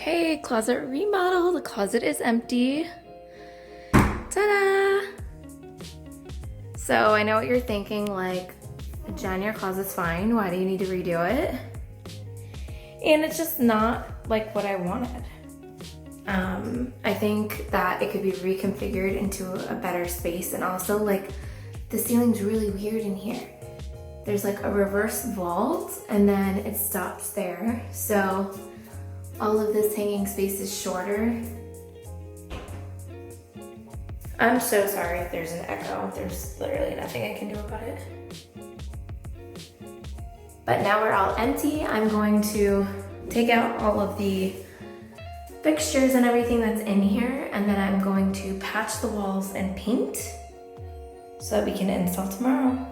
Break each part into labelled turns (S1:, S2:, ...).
S1: Okay, closet remodel. The closet is empty. Ta-da! So I know what you're thinking, like, Jen, your closet's fine. Why do you need to redo it? And it's just not like what I wanted. I think that it could be reconfigured into a better space, and also like the ceiling's really weird in here. There's like a reverse vault and then it stops there. So all of this hanging space is shorter. I'm so sorry if there's an echo. There's literally nothing I can do about it. But now we're all empty. I'm going to take out all of the fixtures and everything that's in here, and then I'm going to patch the walls and paint so that we can install tomorrow.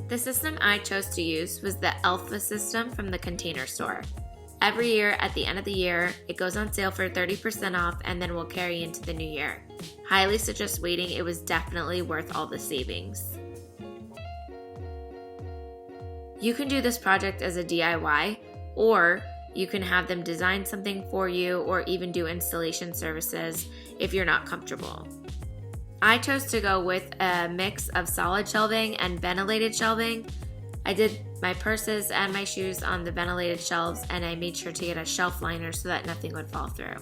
S2: The system I chose to use was the Elfa system from the Container Store. Every year at the end of the year, it goes on sale for 30% off and then will carry into the new year. Highly suggest waiting. It was definitely worth all the savings. You can do this project as a DIY, or you can have them design something for you or even do installation services if you're not comfortable. I chose to go with a mix of solid shelving and ventilated shelving. I did my purses and my shoes on the ventilated shelves, and I made sure to get a shelf liner so that nothing would fall through.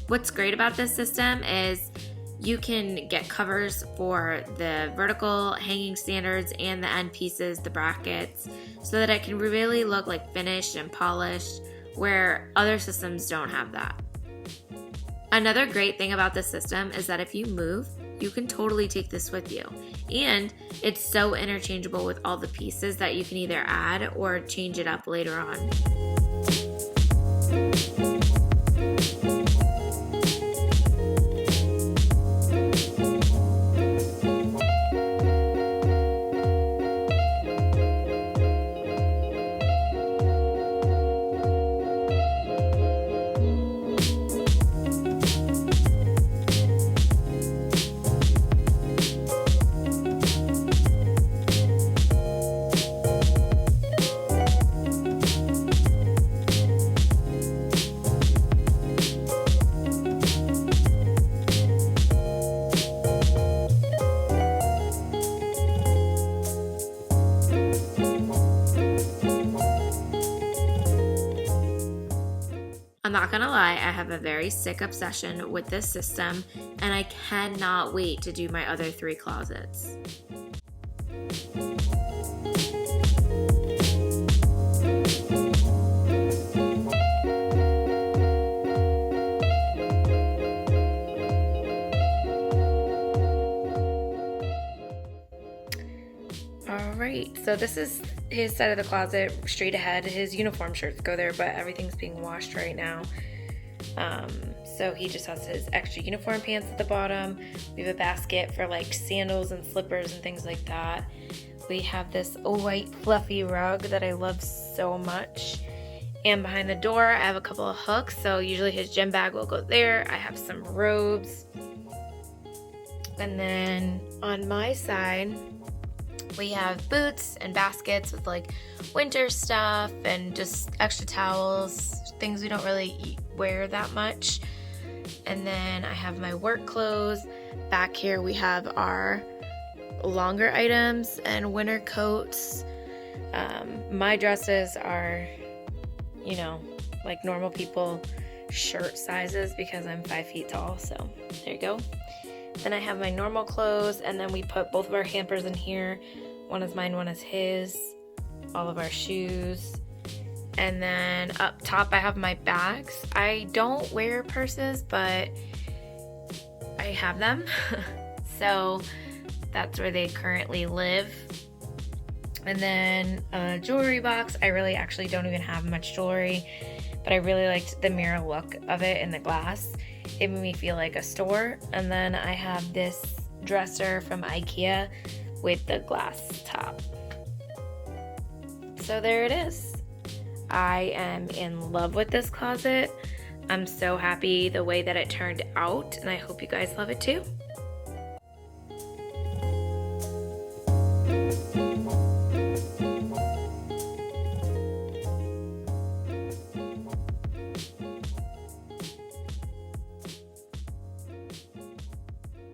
S2: What's great about this system is you can get covers for the vertical hanging standards and the end pieces, the brackets, so that it can really look like finished and polished, where other systems don't have that. Another great thing about this system is that if you move, you can totally take this with you. And it's so interchangeable with all the pieces that you can either add or change it up later on. I'm not gonna lie, I have a very sick obsession with this system, and I cannot wait to do my other 3 closets.
S1: All right, so this is his side of the closet straight ahead. His uniform shirts go there, but everything's being washed right now.
S2: So he just has his extra uniform pants at the bottom. We have a basket for like sandals and slippers and things like that. We have this white fluffy rug that I love so much. And behind the door, I have a couple of hooks. So usually his gym bag will go there. I have some robes. And then on my side, we have boots and baskets with like winter stuff and just extra towels, things we don't really wear that much. And then I have my work clothes. Back here we have our longer items and winter coats. My dresses are, you know, like normal people shirt sizes because I'm 5 feet tall. So there you go. Then I have my normal clothes, and then we put both of our hampers in here. One is mine, one is his. All of our shoes. And then up top I have my bags. I don't wear purses, but I have them. So that's where they currently live. And then a jewelry box. I really actually don't even have much jewelry, but I really liked the mirror look of it in the glass. It made me feel like a store. And then I have this dresser from IKEA with the glass top. So there it is. I am in love with this closet. I'm so happy the way that it turned out, and I hope you guys love it too.